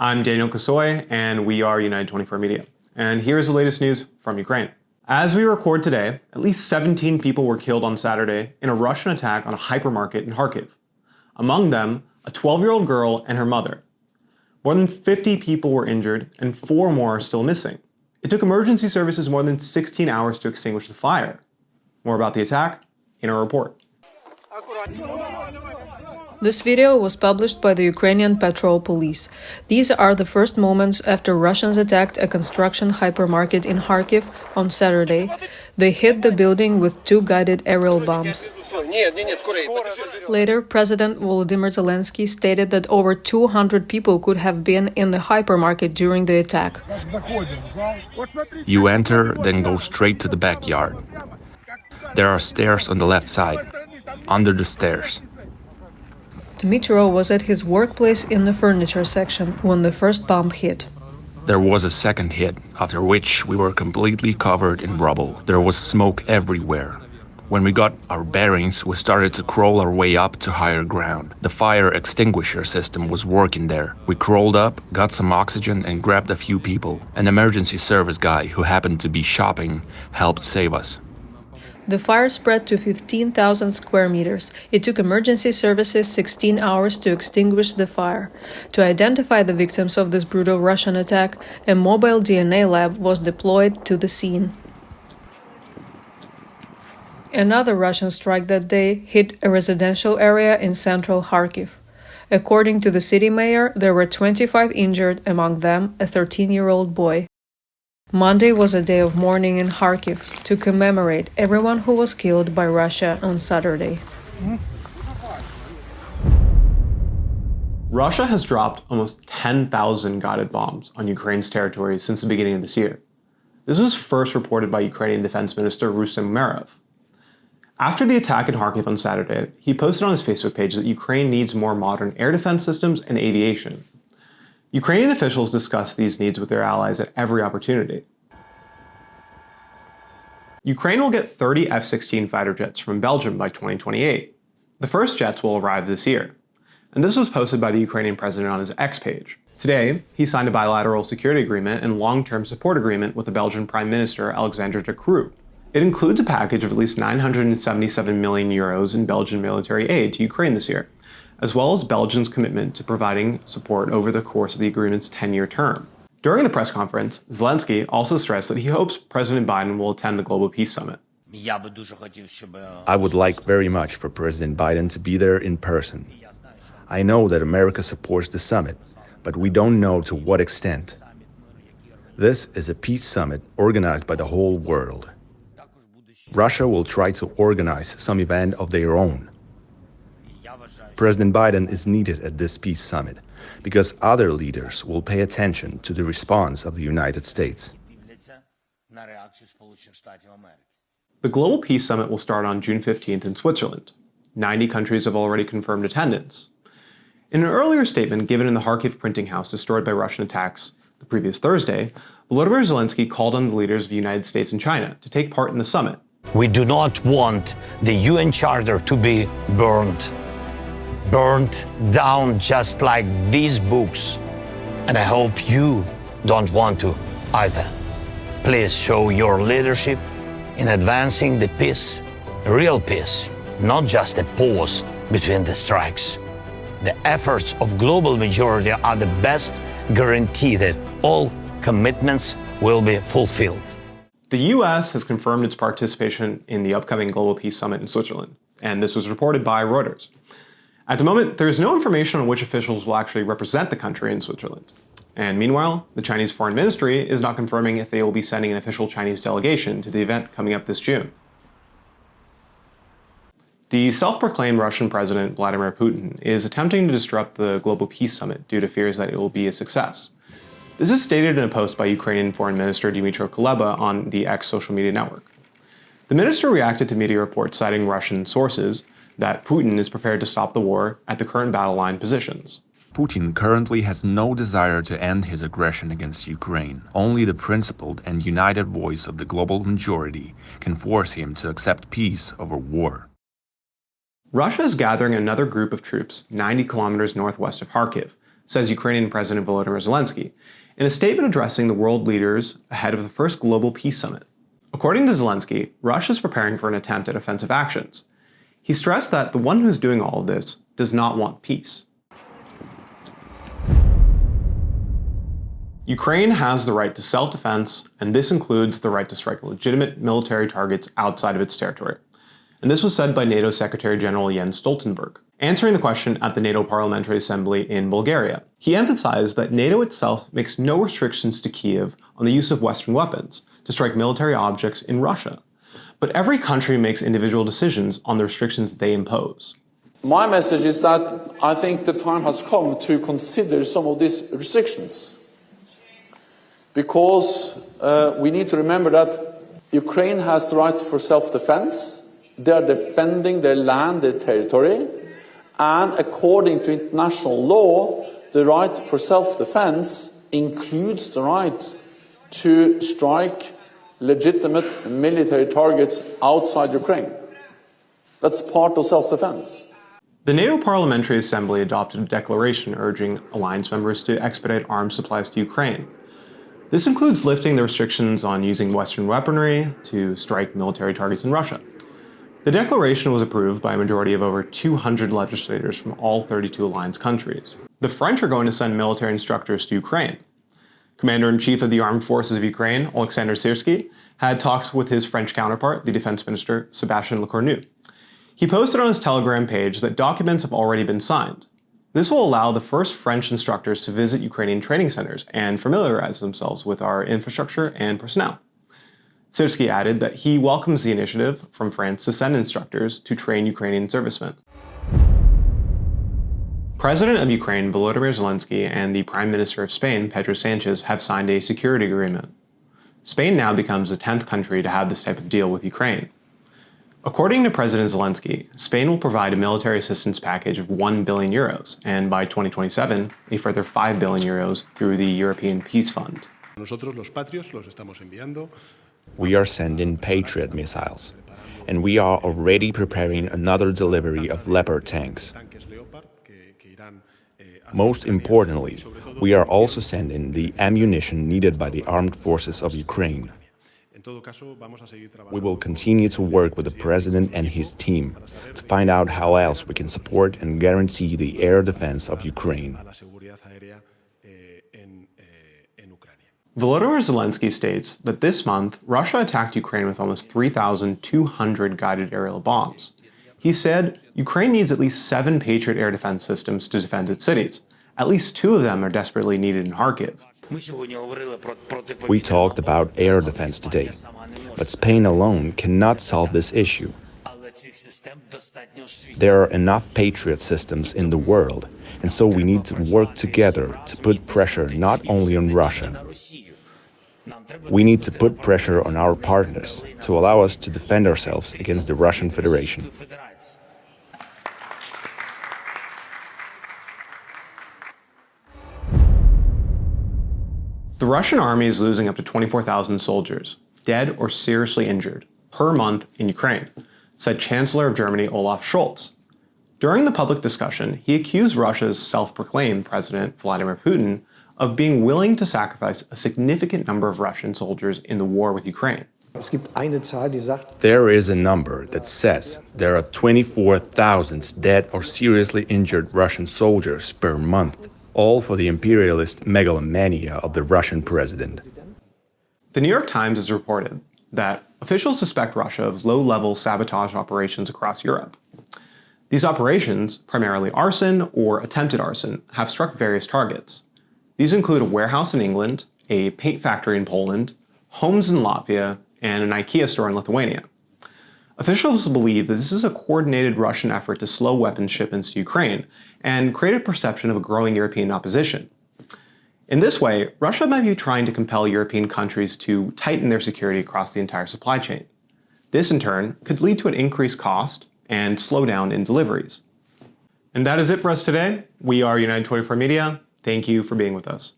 I'm Daniel Kasoy, and we are United24 Media. And here's the latest news from Ukraine. As we record today, at least 17 people were killed on Saturday in a Russian attack on a hypermarket in Kharkiv. Among them, a 12-year-old girl and her mother. More than 50 people were injured, and 4 more are still missing. It took emergency services more than 16 hours to extinguish the fire. More about the attack in our report. This video was published by the Ukrainian Patrol Police. These are the first moments after Russians attacked a construction hypermarket in Kharkiv on Saturday. They hit the building with 2 guided aerial bombs. Later, President Volodymyr Zelenskyy stated that over 200 people could have been in the hypermarket during the attack. You enter, then go straight to the backyard. There are stairs on the left side, under the stairs. Dmytro was at his workplace in the furniture section when the first bomb hit. There was a second hit, after which we were completely covered in rubble. There was smoke everywhere. When we got our bearings, we started to crawl our way up to higher ground. The fire extinguisher system was working there. We crawled up, got some oxygen, and grabbed a few people. An emergency service guy who happened to be shopping helped save us. The fire spread to 15,000 square meters. It took emergency services 16 hours to extinguish the fire. To identify the victims of this brutal Russian attack, a mobile DNA lab was deployed to the scene. Another Russian strike that day hit a residential area in central Kharkiv. According to the city mayor, there were 25 injured, among them a 13-year-old boy. Monday was a day of mourning in Kharkiv to commemorate everyone who was killed by Russia on Saturday. Russia has dropped almost 10,000 guided bombs on Ukraine's territory since the beginning of this year. This was first reported by Ukrainian Defense Minister Rustem Umerov. After the attack in Kharkiv on Saturday, he posted on his Facebook page that Ukraine needs more modern air defense systems and aviation. Ukrainian officials discussed these needs with their allies at every opportunity. Ukraine will get 30 F-16 fighter jets from Belgium by 2028. The first jets will arrive this year. And this was posted by the Ukrainian president on his X page. Today, he signed a bilateral security agreement and long-term support agreement with the Belgian Prime Minister Alexander De Croo. It includes a package of at least 977 million euros in Belgian military aid to Ukraine this year, as well as Belgium's commitment to providing support over the course of the agreement's 10-year term. During the press conference, Zelenskyy also stressed that he hopes President Biden will attend the Global Peace Summit. I would like very much for President Biden to be there in person. I know that America supports the summit, but we don't know to what extent. This is a peace summit organized by the whole world. Russia will try to organize some event of their own. President Biden is needed at this peace summit because other leaders will pay attention to the response of the United States. The Global Peace Summit will start on June 15th in Switzerland. 90 countries have already confirmed attendance. In an earlier statement given in the Kharkiv printing house destroyed by Russian attacks the previous Thursday, Volodymyr Zelenskyy called on the leaders of the United States and China to take part in the summit. We do not want the UN Charter to be burned down just like these books. And I hope you don't want to either. Please show your leadership in advancing the peace, real peace, not just a pause between the strikes. The efforts of global majority are the best guarantee that all commitments will be fulfilled. The US has confirmed its participation in the upcoming Global Peace Summit in Switzerland, and this was reported by Reuters. At the moment, there is no information on which officials will actually represent the country in Switzerland. And meanwhile, the Chinese Foreign Ministry is not confirming if they will be sending an official Chinese delegation to the event coming up this June. The self-proclaimed Russian President Vladimir Putin is attempting to disrupt the Global Peace Summit due to fears that it will be a success. This is stated in a post by Ukrainian Foreign Minister Dmytro Kuleba on the X social media network. The minister reacted to media reports citing Russian sources that Putin is prepared to stop the war at the current battle line positions. Putin currently has no desire to end his aggression against Ukraine. Only the principled and united voice of the global majority can force him to accept peace over war. Russia is gathering another group of troops 90 kilometers northwest of Kharkiv, says Ukrainian President Volodymyr Zelenskyy, in a statement addressing the world leaders ahead of the first global peace summit. According to Zelenskyy, Russia is preparing for an attempt at offensive actions. He stressed that the one who's doing all of this does not want peace. Ukraine has the right to self-defense, and this includes the right to strike legitimate military targets outside of its territory. And this was said by NATO Secretary General Jens Stoltenberg, answering the question at the NATO Parliamentary Assembly in Bulgaria. He emphasized that NATO itself makes no restrictions to Kyiv on the use of Western weapons to strike military objects in Russia. But every country makes individual decisions on the restrictions they impose. My message is that I think the time has come to consider some of these restrictions. Because we need to remember that Ukraine has the right for self-defense. They are defending their land, their territory, and according to international law, the right for self-defense includes the right to strike legitimate military targets outside Ukraine. That's part of self-defense. The NATO Parliamentary Assembly adopted a declaration urging alliance members to expedite arms supplies to Ukraine. This includes lifting the restrictions on using Western weaponry to strike military targets in Russia. The declaration was approved by a majority of over 200 legislators from all 32 alliance countries. The French are going to send military instructors to Ukraine. Commander-in-Chief of the Armed Forces of Ukraine, Alexander Syrskyi, had talks with his French counterpart, the Defense Minister, Sébastien Lecornu. He posted on his Telegram page that documents have already been signed. This will allow the first French instructors to visit Ukrainian training centers and familiarize themselves with our infrastructure and personnel. Syrskyi added that he welcomes the initiative from France to send instructors to train Ukrainian servicemen. President of Ukraine Volodymyr Zelenskyy and the Prime Minister of Spain, Pedro Sanchez, have signed a security agreement. Spain now becomes the 10th country to have this type of deal with Ukraine. According to President Zelenskyy, Spain will provide a military assistance package of 1 billion euros, and by 2027, a further 5 billion euros through the European Peace Fund. We are sending Patriot missiles, and we are already preparing another delivery of Leopard tanks. Most importantly, we are also sending the ammunition needed by the armed forces of Ukraine. We will continue to work with the President and his team to find out how else we can support and guarantee the air defense of Ukraine. Volodymyr Zelenskyy states that this month, Russia attacked Ukraine with almost 3,200 guided aerial bombs. He said Ukraine needs at least 7 Patriot air defense systems to defend its cities. At least 2 of them are desperately needed in Kharkiv. We talked about air defense today, but Spain alone cannot solve this issue. There are enough Patriot systems in the world, and so we need to work together to put pressure not only on Russia. We need to put pressure on our partners to allow us to defend ourselves against the Russian Federation. The Russian army is losing up to 24,000 soldiers, dead or seriously injured, per month in Ukraine, said Chancellor of Germany Olaf Scholz. During the public discussion, he accused Russia's self-proclaimed President Vladimir Putin of being willing to sacrifice a significant number of Russian soldiers in the war with Ukraine. There is a number that says there are 24,000 dead or seriously injured Russian soldiers per month, all for the imperialist megalomania of the Russian president. The New York Times has reported that officials suspect Russia of low-level sabotage operations across Europe. These operations, primarily arson or attempted arson, have struck various targets. These include a warehouse in England, a paint factory in Poland, homes in Latvia, and an IKEA store in Lithuania. Officials believe that this is a coordinated Russian effort to slow weapons shipments to Ukraine and create a perception of a growing European opposition. In this way, Russia might be trying to compel European countries to tighten their security across the entire supply chain. This, in turn, could lead to an increased cost and slowdown in deliveries. And that is it for us today. We are United24 Media. Thank you for being with us.